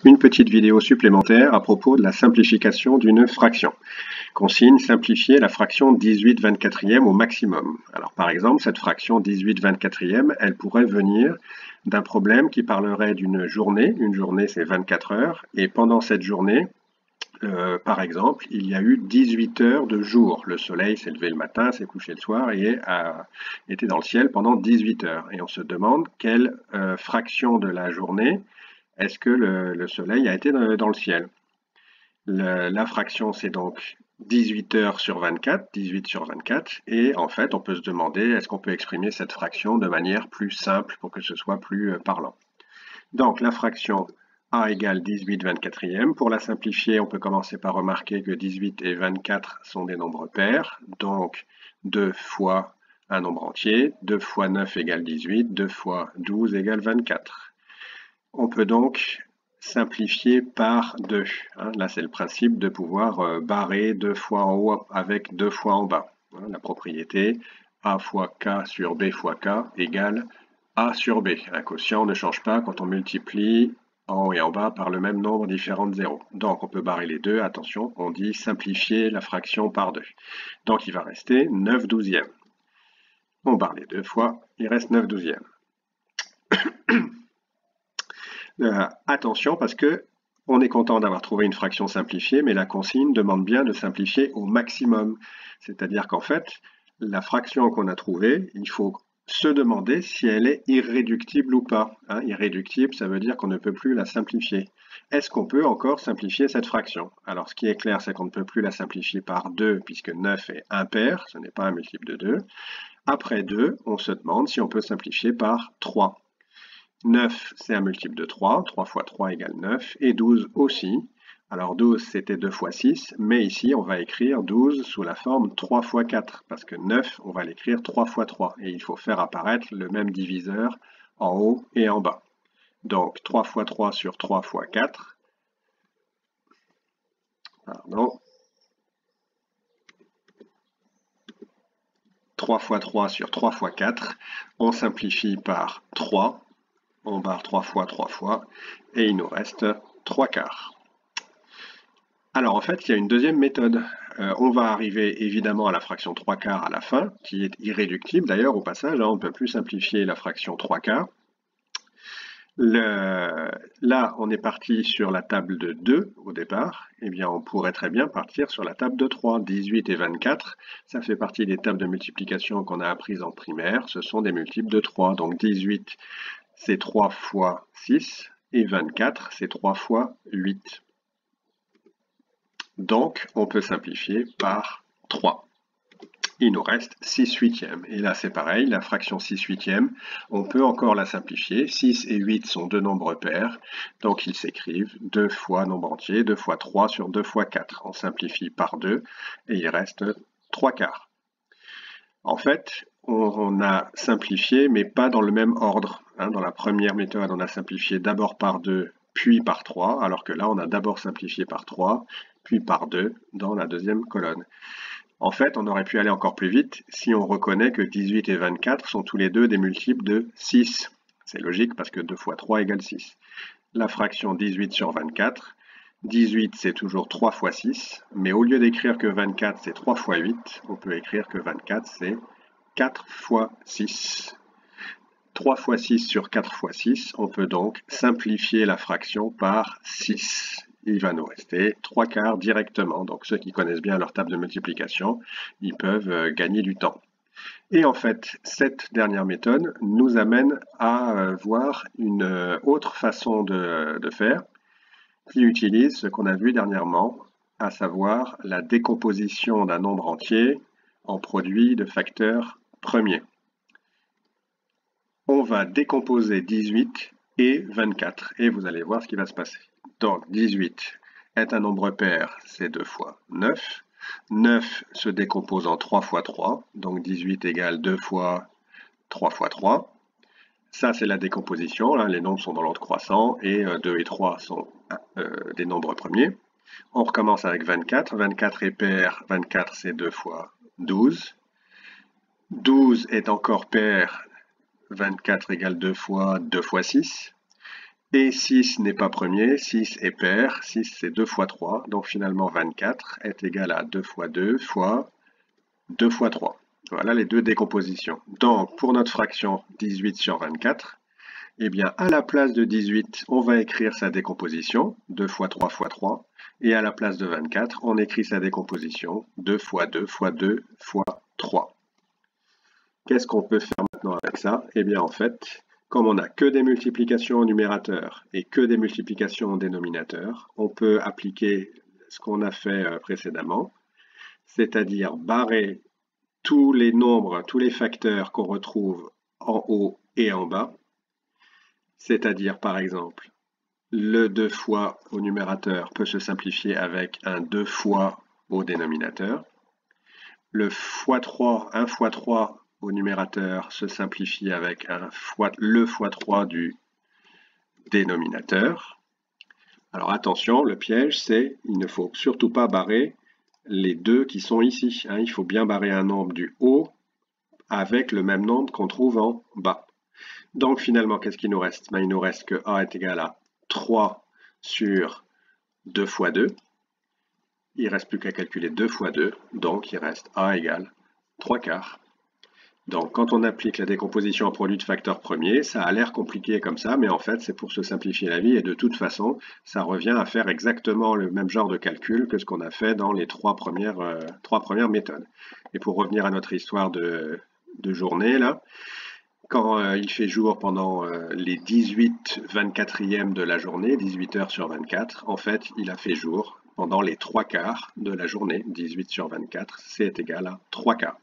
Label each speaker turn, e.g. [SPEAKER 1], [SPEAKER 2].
[SPEAKER 1] Une petite vidéo supplémentaire à propos de la simplification d'une fraction. Consigne, simplifier la fraction 18/24e au maximum. Alors par exemple, cette fraction 18/24e, elle pourrait venir d'un problème qui parlerait d'une journée. Une journée, c'est 24 heures. Et pendant cette journée, par exemple, il y a eu 18 heures de jour. Le soleil s'est levé le matin, s'est couché le soir et a été dans le ciel pendant 18 heures. Et on se demande quelle fraction de la journée est-ce que le soleil a été dans le ciel. La fraction, c'est donc 18 heures sur 24, 18 sur 24, et en fait, on peut se demander, est-ce qu'on peut exprimer cette fraction de manière plus simple pour que ce soit plus parlant. Donc, la fraction a égale 18/24e. Pour la simplifier, on peut commencer par remarquer que 18 et 24 sont des nombres pairs, donc 2 fois un nombre entier, 2 fois 9 égale 18, 2 fois 12 égale 24. On peut donc simplifier par 2. Là, c'est le principe de pouvoir barrer 2 fois en haut avec 2 fois en bas. La propriété A fois K sur B fois K égale A sur B. Un quotient ne change pas quand on multiplie en haut et en bas par le même nombre différent de 0. Donc, on peut barrer les deux. Attention, on dit simplifier la fraction par 2. Donc, il va rester 9/12e. On barre les deux fois, il reste 9/12e. Attention parce que on est content d'avoir trouvé une fraction simplifiée, mais la consigne demande bien de simplifier au maximum. C'est-à-dire qu'en fait, la fraction qu'on a trouvée, il faut se demander si elle est irréductible ou pas. Irréductible, ça veut dire qu'on ne peut plus la simplifier. Est-ce qu'on peut encore simplifier cette fraction? Alors, ce qui est clair, c'est qu'on ne peut plus la simplifier par 2, puisque 9 est impair, ce n'est pas un multiple de 2. Après 2, on se demande si on peut simplifier par 3. 9, c'est un multiple de 3, 3 fois 3 égale 9, et 12 aussi. Alors 12, c'était 2 fois 6, mais ici, on va écrire 12 sous la forme 3 fois 4, parce que 9, on va l'écrire 3 fois 3, et il faut faire apparaître le même diviseur en haut et en bas. Donc 3 fois 3 sur 3 fois 4, pardon, 3 fois 3 sur 3 fois 4, on simplifie par 3, on barre 3 fois, et il nous reste 3 quarts. Alors en fait, il y a une deuxième méthode. On va arriver évidemment à la fraction 3 quarts à la fin, qui est irréductible d'ailleurs au passage, on ne peut plus simplifier la fraction 3 quarts. Là, on est parti sur la table de 2 au départ, eh bien on pourrait très bien partir sur la table de 3. 18 et 24, ça fait partie des tables de multiplication qu'on a apprises en primaire, ce sont des multiples de 3. Donc 18, c'est 3 fois 6, et 24, c'est 3 fois 8. Donc, on peut simplifier par 3. Il nous reste 6/8e. Et là, c'est pareil, la fraction 6/8e, on peut encore la simplifier. 6 et 8 sont deux nombres pairs, donc ils s'écrivent 2 fois nombre entier, 2 fois 3 sur 2 fois 4. On simplifie par 2 et il reste 3 quarts. En fait, on a simplifié, mais pas dans le même ordre. Dans la première méthode, on a simplifié d'abord par 2, puis par 3, alors que là, on a d'abord simplifié par 3, puis par 2 dans la deuxième colonne. En fait, on aurait pu aller encore plus vite si on reconnaît que 18 et 24 sont tous les deux des multiples de 6. C'est logique parce que 2 fois 3 égale 6. La fraction 18 sur 24, 18 c'est toujours 3 fois 6, mais au lieu d'écrire que 24 c'est 3 fois 8, on peut écrire que 24 c'est 4 fois 6. 3 fois 6 sur 4 fois 6, on peut donc simplifier la fraction par 6. Il va nous rester 3 quarts directement. Donc ceux qui connaissent bien leur table de multiplication, ils peuvent gagner du temps. Et en fait, cette dernière méthode nous amène à voir une autre façon de faire qui utilise ce qu'on a vu dernièrement, à savoir la décomposition d'un nombre entier en produit de facteurs premiers. On va décomposer 18 et 24 et vous allez voir ce qui va se passer. Donc 18 est un nombre pair, c'est 2 fois 9. 9 se décompose en 3 fois 3, donc 18 égale 2 fois 3 fois 3. Ça, c'est la décomposition, là, les nombres sont dans l'ordre croissant, et 2 et 3 sont des nombres premiers. On recommence avec 24. 24 est pair, 24 c'est 2 fois 12. 12 est encore pair, 24 égale 2 fois 6. Et 6 n'est pas premier, 6 est pair, 6 c'est 2 fois 3, donc finalement 24 est égal à 2 fois 2 fois 2 fois 3. Voilà les deux décompositions. Donc pour notre fraction 18 sur 24, eh bien à la place de 18, on va écrire sa décomposition, 2 fois 3 fois 3, et à la place de 24, on écrit sa décomposition, 2 fois 2 fois 2 fois 3. Qu'est-ce qu'on peut faire maintenant avec ça? Eh bien en fait, comme on n'a que des multiplications au numérateur et que des multiplications au dénominateur, on peut appliquer ce qu'on a fait précédemment, c'est-à-dire barrer tous les nombres, tous les facteurs qu'on retrouve en haut et en bas, c'est-à-dire par exemple le 2 fois au numérateur peut se simplifier avec un 2 fois au dénominateur, le x3, 1 fois 3 au numérateur se simplifie avec le x3 du dénominateur. Alors attention, le piège c'est il ne faut surtout pas barrer les deux qui sont ici. Il faut bien barrer un nombre du haut avec le même nombre qu'on trouve en bas. Donc finalement, qu'est-ce qu'il nous reste? Il nous reste que A est égal à 3 sur 2 fois 2. Il ne reste plus qu'à calculer 2 fois 2, donc il reste A égale 3 quarts. Donc quand on applique la décomposition en produit de facteurs premiers, ça a l'air compliqué comme ça, mais en fait c'est pour se simplifier la vie et de toute façon, ça revient à faire exactement le même genre de calcul que ce qu'on a fait dans les trois premières méthodes. Et pour revenir à notre histoire de journée, là, quand il fait jour pendant les 18 24e de la journée, 18 heures sur 24, en fait, il a fait jour pendant les 3 quarts de la journée, 18 sur 24, c'est égal à 3 quarts.